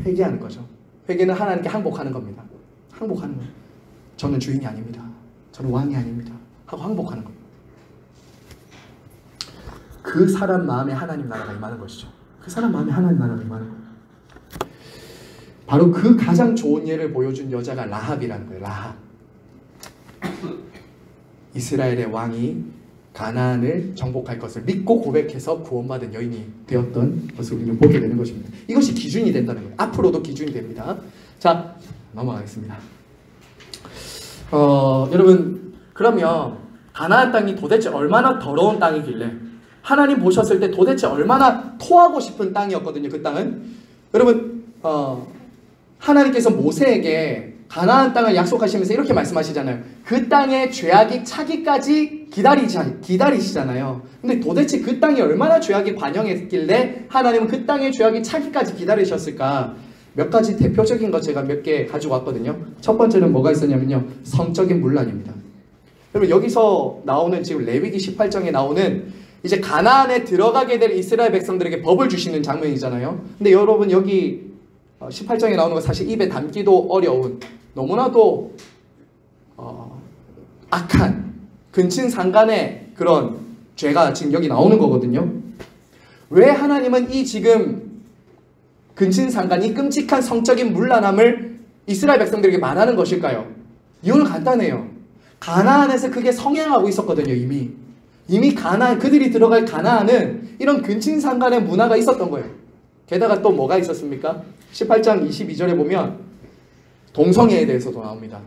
Speaker 1: 회개하는 거죠. 회개는 하나님께 항복하는 겁니다. 항복하는 거예요. 저는 주인이 아닙니다. 저는 왕이 아닙니다. 하고 항복하는 겁니다. 그 사람 마음에 하나님 나라가 임하는 것이죠. 그 사람 마음에 하나님 나라가 임하는 거예요. 바로 그 가장 좋은 예를 보여준 여자가 라합이라는 거예요. 라합. 이스라엘의 왕이 가나안을 정복할 것을 믿고 고백해서 구원받은 여인이 되었던 것을 우리는 보게 되는 것입니다. 이것이 기준이 된다는 거예요. 앞으로도 기준이 됩니다. 자, 넘어가겠습니다. 여러분, 그러면 가나안 땅이 도대체 얼마나 더러운 땅이길래, 하나님 보셨을 때 도대체 얼마나 토하고 싶은 땅이었거든요. 그 땅은. 여러분, 하나님께서 모세에게 가나안 땅을 약속하시면서 이렇게 말씀하시잖아요. 그 땅에 죄악이 차기까지 기다리시잖아요. 근데 도대체 그 땅이 얼마나 죄악이 반영했길래 하나님은 그 땅에 죄악이 차기까지 기다리셨을까? 몇 가지 대표적인 것 제가 몇 개 가지고 왔거든요. 첫 번째는 뭐가 있었냐면요, 성적인 문란입니다. 여러분, 여기서 나오는 지금 레위기 18장에 나오는 이제 가나안에 들어가게 될 이스라엘 백성들에게 법을 주시는 장면이잖아요. 근데 여러분, 여기 18장에 나오는 거 사실 입에 담기도 어려운, 너무나도 악한 근친상간의 그런 죄가 지금 여기 나오는 거거든요. 왜 하나님은 이 지금 근친상간이 끔찍한 성적인 문란함을 이스라엘 백성들에게 말하는 것일까요? 이유는 간단해요. 가나안에서 그게 성행하고 있었거든요. 이미 가나안, 그들이 들어갈 가나안은 이런 근친상간의 문화가 있었던 거예요. 게다가 또 뭐가 있었습니까? 18장 22절에 보면 동성애에 대해서도 나옵니다.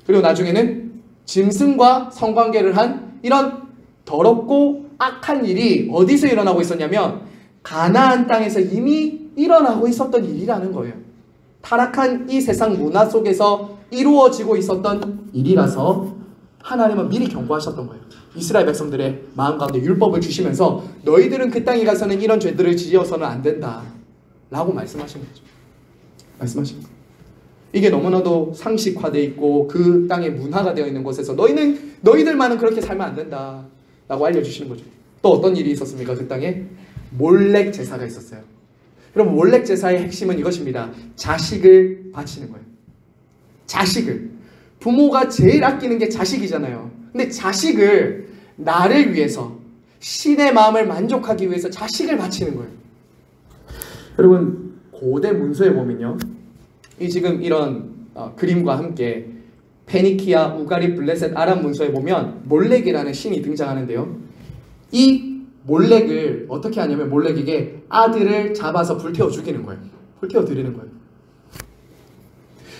Speaker 1: 그리고 나중에는 짐승과 성관계를 한 이런 더럽고 악한 일이 어디서 일어나고 있었냐면 가나안 땅에서 이미 일어나고 있었던 일이라는 거예요. 타락한 이 세상 문화 속에서 이루어지고 있었던 일이라서 하나님은 미리 경고하셨던 거예요. 이스라엘 백성들의 마음 가운데 율법을 주시면서 너희들은 그 땅에 가서는 이런 죄들을 지어서는 안 된다 라고 말씀하신 거죠. 말씀하신 거예요. 이게 너무나도 상식화되어 있고 그 땅의 문화가 되어 있는 곳에서 너희들만은 그렇게 살면 안 된다 라고 알려주시는 거죠. 또 어떤 일이 있었습니까? 그 땅에 몰렉 제사가 있었어요. 그럼 몰렉 제사의 핵심은 이것입니다. 자식을 바치는 거예요. 자식을. 부모가 제일 아끼는 게 자식이잖아요. 근데 자식을 나를 위해서, 신의 마음을 만족하기 위해서 자식을 바치는 거예요. 여러분, 고대 문서에 보면요, 이 지금 이런 그림과 함께 페니키아, 우가리, 블레셋, 아람 문서에 보면 몰렉이라는 신이 등장하는데요. 이 몰렉을 어떻게 하냐면 몰렉에게 아들을 잡아서 불태워 죽이는 거예요. 불태워 드리는 거예요.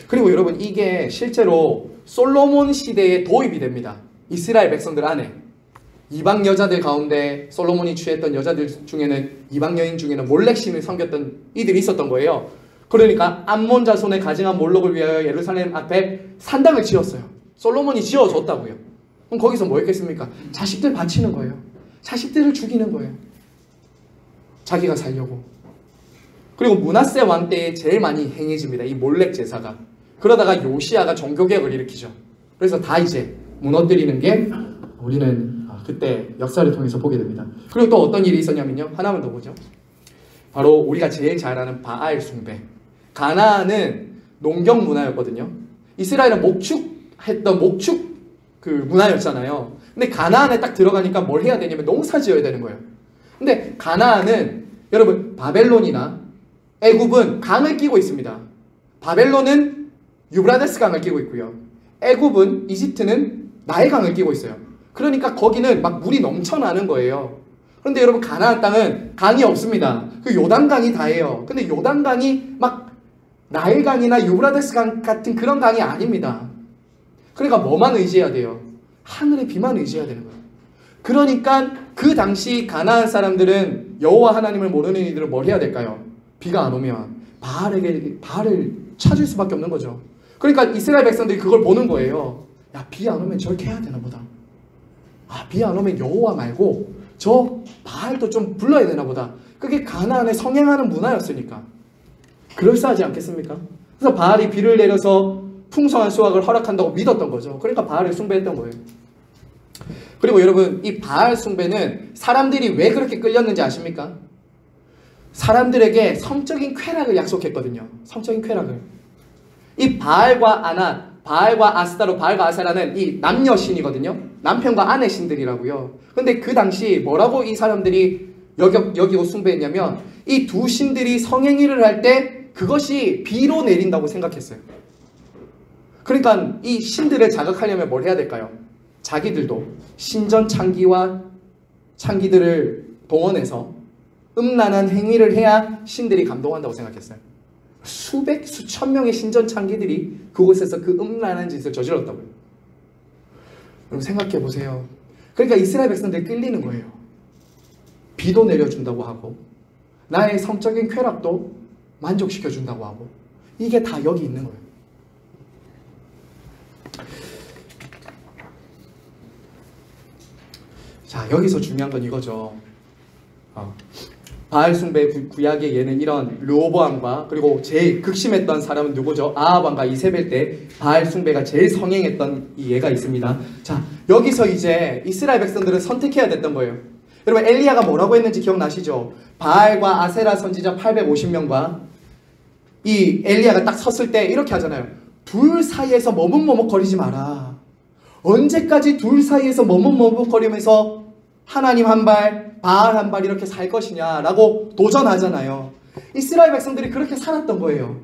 Speaker 1: 그리고 여러분, 이게 실제로 솔로몬 시대에 도입이 됩니다. 이스라엘 백성들 안에. 이방 여자들 가운데 솔로몬이 취했던 여자들 중에는, 이방 여인 중에는 몰렉 신을 섬겼던 이들이 있었던 거예요. 그러니까 암몬 자손의 가증한 몰록을 위하여 예루살렘 앞에 산당을 지었어요. 솔로몬이 지어줬다고요. 그럼 거기서 뭐 했겠습니까? 자식들 바치는 거예요. 자식들을 죽이는 거예요. 자기가 살려고. 그리고 므낫세 왕 때에 제일 많이 행해집니다. 이 몰렉 제사가. 그러다가 요시야가 종교개혁을 일으키죠. 그래서 다 이제 무너뜨리는 게 우리는 그때 역사를 통해서 보게 됩니다. 그리고 또 어떤 일이 있었냐면요, 하나만 더 보죠. 바로 우리가 제일 잘 아는 바알 숭배. 가나안은 농경 문화였거든요. 이스라엘은 목축했던 목축 그 문화였잖아요. 근데 가나안에 딱 들어가니까 뭘 해야 되냐면 농사 지어야 되는 거예요. 근데 가나안은 여러분, 바벨론이나 애굽은 강을 끼고 있습니다. 바벨론은 유브라데스 강을 끼고 있고요. 애굽은, 이집트는 나일강을 끼고 있어요. 그러니까 거기는 막 물이 넘쳐나는 거예요. 그런데 여러분, 가나안 땅은 강이 없습니다. 그 요단강이 다예요. 근데 요단강이 막 나일강이나 유브라데스 강 같은 그런 강이 아닙니다. 그러니까 뭐만 의지해야 돼요? 하늘의 비만 의지해야 되는 거예요. 그러니까 그 당시 가나안 사람들은 여호와 하나님을 모르는 이들은 뭘 해야 될까요? 비가 안 오면 바알을 찾을 수밖에 없는 거죠. 그러니까 이스라엘 백성들이 그걸 보는 거예요. 야, 비 안 오면 저렇게 해야 되나 보다. 아, 비 안 오면 여호와 말고 저 바알도 좀 불러야 되나 보다. 그게 가나안에 성행하는 문화였으니까. 그럴싸하지 않겠습니까? 그래서 바알이 비를 내려서 풍성한 수확을 허락한다고 믿었던 거죠. 그러니까 바알을 숭배했던 거예요. 그리고 여러분, 이 바알 숭배는 사람들이 왜 그렇게 끌렸는지 아십니까? 사람들에게 성적인 쾌락을 약속했거든요. 성적인 쾌락을. 이 바알과 아낫, 바알과 아스타로, 바알과 아세라는 이 남녀 신이거든요. 남편과 아내 신들이라고요. 근데 그 당시 뭐라고 이 사람들이 여기고 숭배했냐면, 이 두 신들이 성행위를 할 때 그것이 비로 내린다고 생각했어요. 그러니까 이 신들을 자극하려면 뭘 해야 될까요? 자기들도 신전 창기와 창기들을 동원해서 음란한 행위를 해야 신들이 감동한다고 생각했어요. 수천 명의 신전 창기들이 그곳에서 그 음란한 짓을 저질렀다고요. 여러분 생각해 보세요. 그러니까 이스라엘 백성들이 끌리는 거예요. 비도 내려준다고 하고 나의 성적인 쾌락도 만족시켜준다고 하고, 이게 다 여기 있는 거예요. 자, 여기서 중요한 건 이거죠. 바알 숭배 구약의 예는 이런 르호보암과, 그리고 제일 극심했던 사람은 누구죠? 아합 왕과 이세벨 때 바알 숭배가 제일 성행했던 이 예가 있습니다. 자, 여기서 이제 이스라엘 백성들은 선택해야 됐던 거예요. 여러분 엘리야가 뭐라고 했는지 기억나시죠? 바알과 아세라 선지자 850명과 이 엘리야가 딱 섰을 때 이렇게 하잖아요. 둘 사이에서 머뭇머뭇거리지 마라. 언제까지 둘 사이에서 머뭇머뭇거리면서 하나님 한 발, 바알 한 발 이렇게 살 것이냐라고 도전하잖아요. 이스라엘 백성들이 그렇게 살았던 거예요.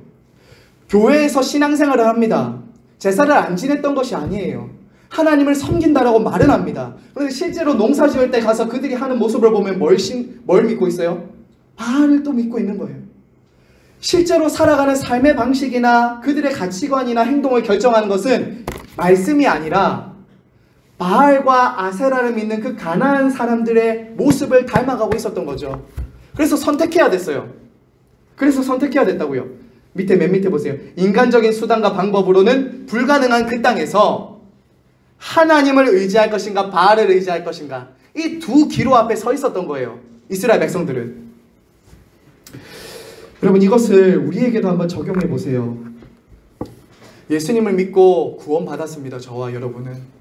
Speaker 1: 교회에서 신앙생활을 합니다. 제사를 안 지냈던 것이 아니에요. 하나님을 섬긴다라고 말은 합니다. 그런데 실제로 농사 지을 때 가서 그들이 하는 모습을 보면 뭘 믿고 있어요? 바알을 또 믿고 있는 거예요. 실제로 살아가는 삶의 방식이나 그들의 가치관이나 행동을 결정하는 것은 말씀이 아니라 바알과 아세라를 믿는 그 가나안 사람들의 모습을 닮아가고 있었던 거죠. 그래서 선택해야 됐어요. 그래서 선택해야 됐다고요. 맨 밑에 보세요. 인간적인 수단과 방법으로는 불가능한 그 땅에서 하나님을 의지할 것인가 바알을 의지할 것인가, 이 두 기로 앞에 서 있었던 거예요. 이스라엘 백성들은. 여러분 이것을 우리에게도 한번 적용해 보세요. 예수님을 믿고 구원받았습니다. 저와 여러분은.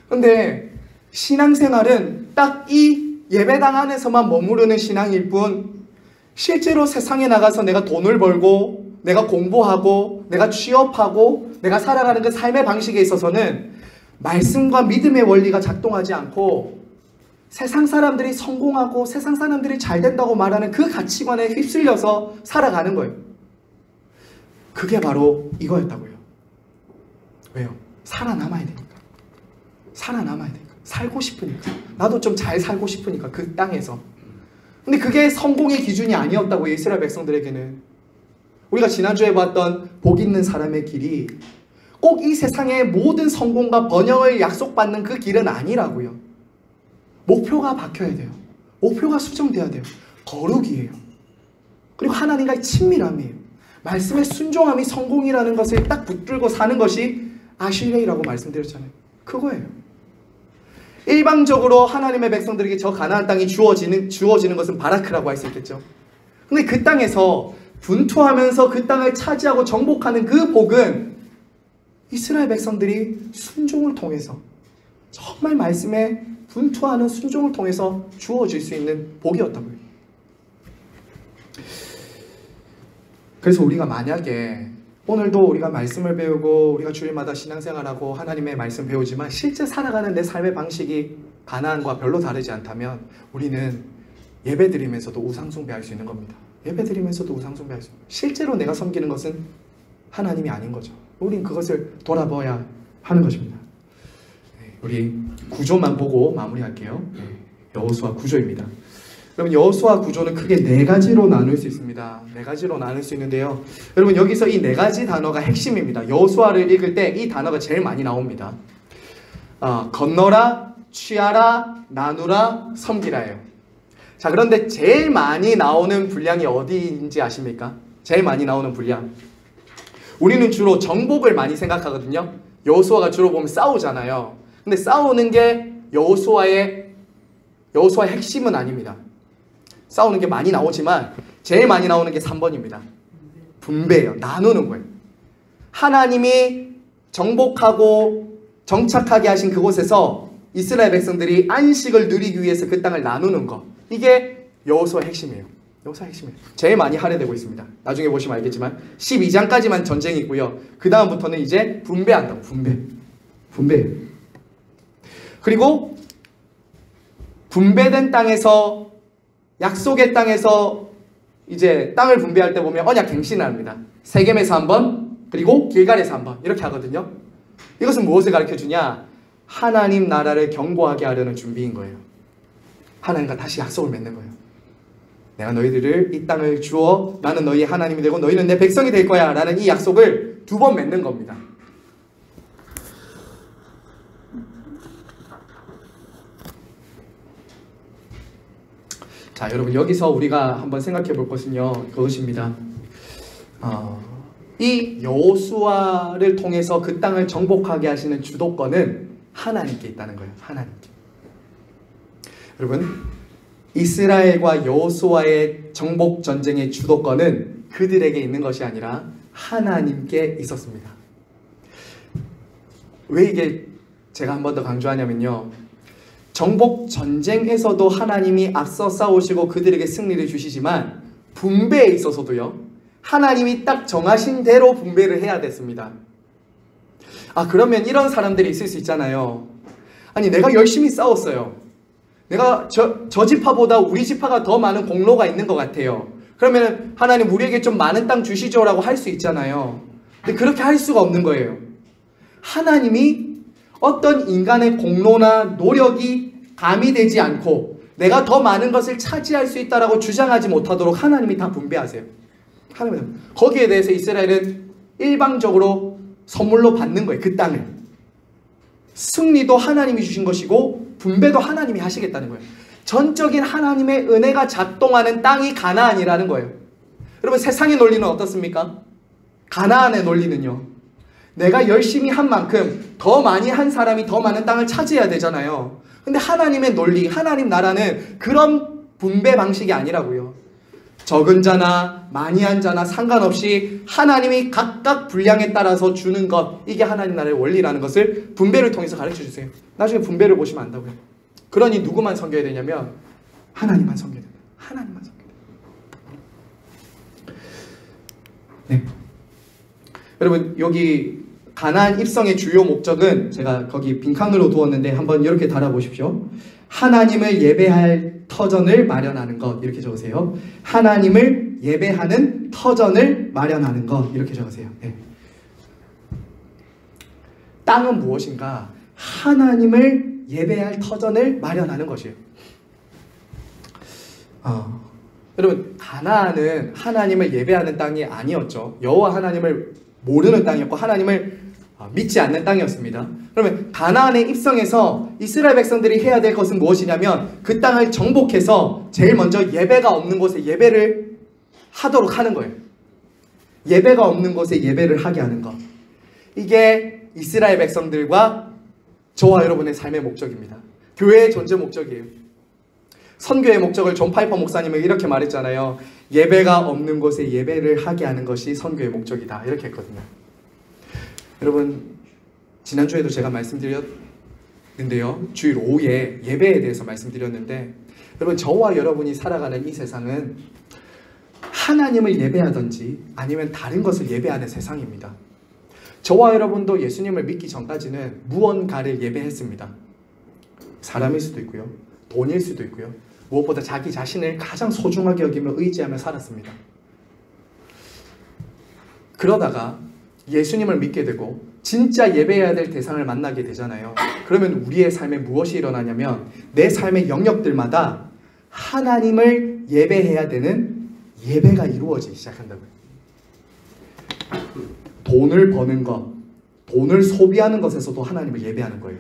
Speaker 1: 근데 신앙생활은 딱 이 예배당 안에서만 머무르는 신앙일 뿐, 실제로 세상에 나가서 내가 돈을 벌고 내가 공부하고 내가 취업하고 내가 살아가는 그 삶의 방식에 있어서는 말씀과 믿음의 원리가 작동하지 않고 세상 사람들이 성공하고 세상 사람들이 잘 된다고 말하는 그 가치관에 휩쓸려서 살아가는 거예요. 그게 바로 이거였다고요. 왜요? 살아남아야 되니까. 살아남아야 되니까. 살고 싶으니까. 나도 좀 잘 살고 싶으니까 그 땅에서. 근데 그게 성공의 기준이 아니었다고요. 이스라엘 백성들에게는. 우리가 지난주에 봤던 복 있는 사람의 길이 꼭 이 세상의 모든 성공과 번영을 약속받는 그 길은 아니라고요. 목표가 박혀야 돼요. 목표가 수정돼야 돼요. 거룩이에요. 그리고 하나님과의 친밀함이에요. 말씀의 순종함이 성공이라는 것을 딱 붙들고 사는 것이 아실레이라고 말씀드렸잖아요. 그거예요. 일방적으로 하나님의 백성들에게 저 가나안 땅이 주어지는 것은 바라크라고 할 수 있겠죠. 근데 그 땅에서 분투하면서 그 땅을 차지하고 정복하는 그 복은 이스라엘 백성들이 순종을 통해서, 정말 말씀에 분투하는 순종을 통해서 주어질 수 있는 복이었다고요. 그래서 우리가 만약에 오늘도 우리가 말씀을 배우고 우리가 주일마다 신앙생활하고 하나님의 말씀 배우지만 실제 살아가는 내 삶의 방식이 가나안과 별로 다르지 않다면 우리는 예배드리면서도 우상숭배할 수 있는 겁니다. 예배드리면서도 우상숭배할 수 있는 겁니다. 실제로 내가 섬기는 것은 하나님이 아닌 거죠. 우린 그것을 돌아봐야 하는 것입니다. 우리 구조만 보고 마무리할게요. 여호수아 9조입니다. 여러분 여호수아 9조는 크게 네 가지로 나눌 수 있습니다. 네 가지로 나눌 수 있는데요. 여러분 여기서 이 네 가지 단어가 핵심입니다. 여호수아를 읽을 때 이 단어가 제일 많이 나옵니다. 건너라, 취하라, 나누라, 섬기라예요. 자, 그런데 제일 많이 나오는 분량이 어디인지 아십니까? 제일 많이 나오는 분량. 우리는 주로 정복을 많이 생각하거든요. 여호수아가 주로 보면 싸우잖아요. 근데 싸우는 게 여호수아의 핵심은 아닙니다. 싸우는 게 많이 나오지만 제일 많이 나오는 게 3번입니다. 분배예요. 나누는 거예요. 하나님이 정복하고 정착하게 하신 그곳에서 이스라엘 백성들이 안식을 누리기 위해서 그 땅을 나누는 거. 이게 여호수아의 핵심이에요. 여호수아의 핵심이에요. 제일 많이 할애되고 있습니다. 나중에 보시면 알겠지만 12장까지만 전쟁이 있고요. 그 다음부터는 이제 분배한다고. 분배. 그리고 분배된 땅에서, 약속의 땅에서 이제 땅을 분배할 때 보면 언약 갱신을 합니다. 세겜에서 한 번, 그리고 길갈에서 한 번, 이렇게 하거든요. 이것은 무엇을 가르쳐주냐? 하나님 나라를 견고하게 하려는 준비인 거예요. 하나님과 다시 약속을 맺는 거예요. 내가 너희들을 이 땅을 주어 나는 너희의 하나님이 되고 너희는 내 백성이 될 거야 라는 이 약속을 2번 맺는 겁니다. 자, 여러분, 여기서 우리가 한번 생각해 볼 것은요, 그것입니다. 이 여호수아를 통해서 그 땅을 정복하게 하시는 주도권은 하나님께 있다는 거예요. 하나님께. 여러분, 이스라엘과 여호수아의 정복 전쟁의 주도권은 그들에게 있는 것이 아니라 하나님께 있었습니다. 왜 이게 제가 한 번 더 강조하냐면요, 정복 전쟁에서도 하나님이 앞서 싸우시고 그들에게 승리를 주시지만 분배에 있어서도요, 하나님이 딱 정하신 대로 분배를 해야 됐습니다. 그러면 이런 사람들이 있을 수 있잖아요. 아니, 내가 열심히 싸웠어요. 내가 저 지파보다 우리 지파가 더 많은 공로가 있는 것 같아요. 그러면 하나님 우리에게 좀 많은 땅 주시죠 라고 할 수 있잖아요. 근데 그렇게 할 수가 없는 거예요. 하나님이 어떤 인간의 공로나 노력이 가미되지 않고 내가 더 많은 것을 차지할 수 있다라고 주장하지 못하도록 하나님이 다 분배하세요. 하나님은 거기에 대해서 이스라엘은 일방적으로 선물로 받는 거예요. 그 땅을. 승리도 하나님이 주신 것이고 분배도 하나님이 하시겠다는 거예요. 전적인 하나님의 은혜가 작동하는 땅이 가나안이라는 거예요. 여러분, 세상의 논리는 어떻습니까? 가나안의 논리는요, 내가 열심히 한 만큼 더 많이 한 사람이 더 많은 땅을 차지해야 되잖아요. 근데 하나님의 논리, 하나님 나라는 그런 분배 방식이 아니라고요. 적은 자나 많이 한 자나 상관없이 하나님이 각각 분량에 따라서 주는 것, 이게 하나님 나라의 원리라는 것을 분배를 통해서 가르쳐 주세요. 나중에 분배를 보시면 안다고요. 그러니 누구만 섬겨야 되냐면 하나님만 섬겨야 돼요. 하나님만 섬겨야 돼요. 네. 여러분, 여기 가나안 입성의 주요 목적은 제가 거기 빈칸으로 두었는데 한번 이렇게 달아보십시오. 하나님을 예배할 터전을 마련하는 것, 이렇게 적으세요. 하나님을 예배하는 터전을 마련하는 것, 이렇게 적으세요. 네. 땅은 무엇인가? 하나님을 예배할 터전을 마련하는 것이에요. 여러분, 가나안은 하나님을 예배하는 땅이 아니었죠. 여호와 하나님을 모르는 땅이었고 하나님을 믿지 않는 땅이었습니다. 그러면 가나안에 입성해서 이스라엘 백성들이 해야 될 것은 무엇이냐면 그 땅을 정복해서 제일 먼저 예배가 없는 곳에 예배를 하도록 하는 거예요. 예배가 없는 곳에 예배를 하게 하는 것. 이게 이스라엘 백성들과 저와 여러분의 삶의 목적입니다. 교회의 존재 목적이에요. 선교의 목적을 존 파이퍼 목사님은 이렇게 말했잖아요. 예배가 없는 곳에 예배를 하게 하는 것이 선교의 목적이다, 이렇게 했거든요. 여러분, 지난주에도 제가 말씀드렸는데요, 주일 오후에 예배에 대해서 말씀드렸는데, 여러분, 저와 여러분이 살아가는 이 세상은 하나님을 예배하든지 아니면 다른 것을 예배하는 세상입니다. 저와 여러분도 예수님을 믿기 전까지는 무언가를 예배했습니다. 사람일 수도 있고요, 돈일 수도 있고요, 무엇보다 자기 자신을 가장 소중하게 여기며 의지하며 살았습니다. 그러다가 예수님을 믿게 되고 진짜 예배해야 될 대상을 만나게 되잖아요. 그러면 우리의 삶에 무엇이 일어나냐면 내 삶의 영역들마다 하나님을 예배해야 되는 예배가 이루어지기 시작한다고요. 돈을 버는 것, 돈을 소비하는 것에서도 하나님을 예배하는 거예요.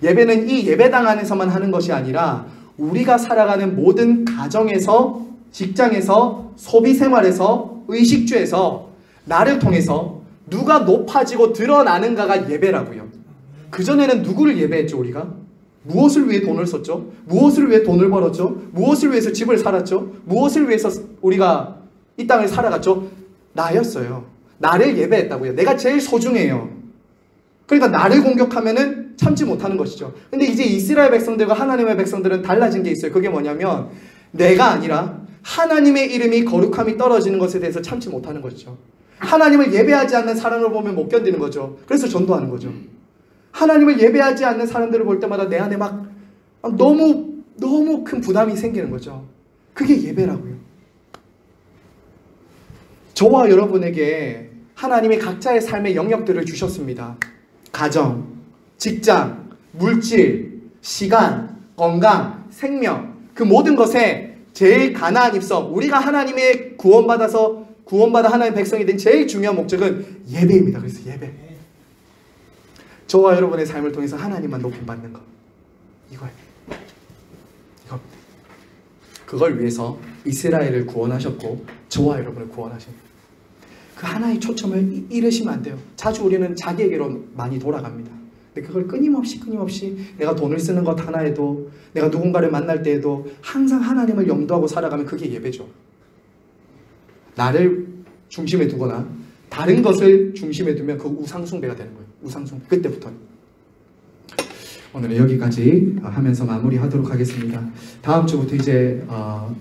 Speaker 1: 예배는 이 예배당 안에서만 하는 것이 아니라 우리가 살아가는 모든 가정에서, 직장에서, 소비 생활에서 의식주에서 나를 통해서 누가 높아지고 드러나는가가 예배라고요. 그전에는 누구를 예배했죠 우리가? 무엇을 위해 돈을 썼죠? 무엇을 위해 돈을 벌었죠? 무엇을 위해서 집을 살았죠? 무엇을 위해서 우리가 이 땅을 살아갔죠? 나였어요. 나를 예배했다고요. 내가 제일 소중해요. 그러니까 나를 공격하면은 참지 못하는 것이죠. 근데 이제 이스라엘 백성들과 하나님의 백성들은 달라진 게 있어요. 그게 뭐냐면 내가 아니라 하나님의 이름이 거룩함이 떨어지는 것에 대해서 참지 못하는 것이죠. 하나님을 예배하지 않는 사람을 보면 못 견디는 거죠. 그래서 전도하는 거죠. 하나님을 예배하지 않는 사람들을 볼 때마다 내 안에 막 너무 큰 부담이 생기는 거죠. 그게 예배라고요. 저와 여러분에게 하나님이 각자의 삶의 영역들을 주셨습니다. 가정, 직장, 물질, 시간, 건강, 생명, 그 모든 것에 제일 가나안 입성, 우리가 하나님의 구원받아 하나님의 백성이 된 제일 중요한 목적은 예배입니다. 그래서 예배. 저와 여러분의 삶을 통해서 하나님만 높임 받는 것. 이거예요. 그걸 위해서 이스라엘을 구원하셨고 저와 여러분을 구원하십니다. 그 하나의 초점을 잃으시면 안 돼요. 자주 우리는 자기에게로 많이 돌아갑니다. 근데 그걸 끊임없이 내가 돈을 쓰는 것 하나에도, 내가 누군가를 만날 때에도 항상 하나님을 염두하고 살아가면 그게 예배죠. 나를 중심에 두거나 다른 것을 중심에 두면 그 우상숭배가 되는 거예요. 우상숭배. 그때부터는. 오늘은 여기까지 하면서 마무리하도록 하겠습니다. 다음 주부터 이제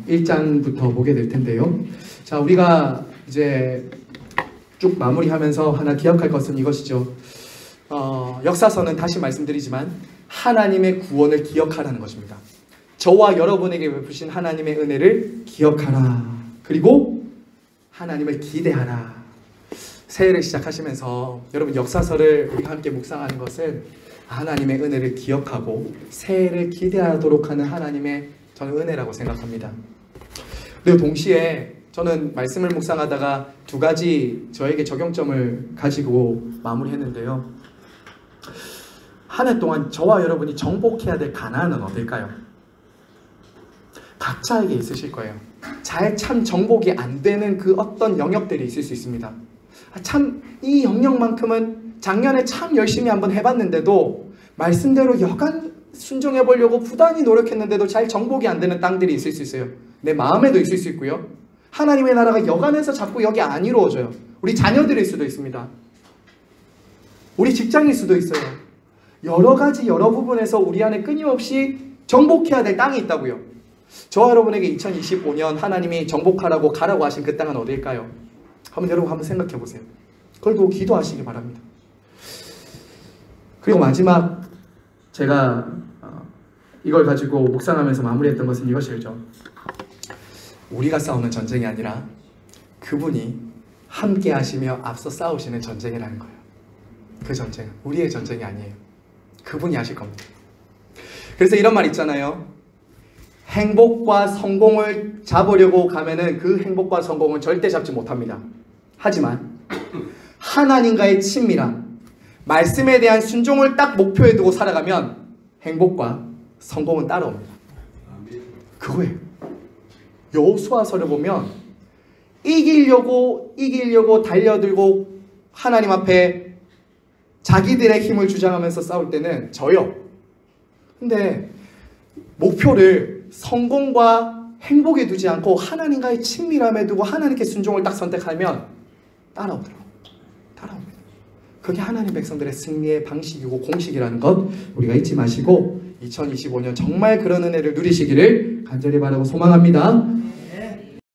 Speaker 1: 1장부터 보게 될 텐데요. 자, 우리가 이제 쭉 마무리하면서 하나 기억할 것은 이것이죠. 역사서는 다시 말씀드리지만 하나님의 구원을 기억하라는 것입니다. 저와 여러분에게 베푸신 하나님의 은혜를 기억하라. 그리고 하나님을 기대하라. 새해를 시작하시면서 여러분 역사서를 우리가 함께 묵상하는 것은 하나님의 은혜를 기억하고 새해를 기대하도록 하는 하나님의 저는 은혜라고 생각합니다. 그리고 동시에 저는 말씀을 묵상하다가 두 가지 저에게 적용점을 가지고 마무리했는데요. 한 해 동안 저와 여러분이 정복해야 될 가나안은 어딜까요? 각자에게 있으실 거예요. 잘 참 정복이 안 되는 그 어떤 영역들이 있을 수 있습니다. 참 이 영역만큼은 작년에 참 열심히 한번 해봤는데도 말씀대로 여간 순종해 보려고 부단히 노력했는데도 잘 정복이 안 되는 땅들이 있을 수 있어요. 내 마음에도 있을 수 있고요. 하나님의 나라가 여간해서 자꾸 여기 안 이루어져요. 우리 자녀들일 수도 있습니다. 우리 직장일 수도 있어요. 여러 가지 여러 부분에서 우리 안에 끊임없이 정복해야 될 땅이 있다고요. 저와 여러분에게 2025년 하나님이 정복하라고 가라고 하신 그 땅은 어딜까요? 여러분 한번 생각해 보세요. 그걸 보고 기도하시기 바랍니다. 그리고 마지막 제가 이걸 가지고 묵상하면서 마무리했던 것은 이것이죠. 우리가 싸우는 전쟁이 아니라 그분이 함께 하시며 앞서 싸우시는 전쟁이라는 거예요. 그 전쟁은 우리의 전쟁이 아니에요. 그분이 하실 겁니다. 그래서 이런 말 있잖아요. 행복과 성공을 잡으려고 가면은 그 행복과 성공은 절대 잡지 못합니다. 하지만 하나님과의 친밀함, 말씀에 대한 순종을 딱 목표에 두고 살아가면 행복과 성공은 따라옵니다. 그거예요. 여호수아서를 보면 이기려고 달려들고 하나님 앞에 자기들의 힘을 주장하면서 싸울 때는 져요. 근데 목표를 성공과 행복에 두지 않고 하나님과의 친밀함에 두고 하나님께 순종을 딱 선택하면 따라오더라고요. 따라옵니다. 그게 하나님 백성들의 승리의 방식이고 공식이라는 것 우리가 잊지 마시고 2025년 정말 그런 은혜를 누리시기를 간절히 바라고 소망합니다.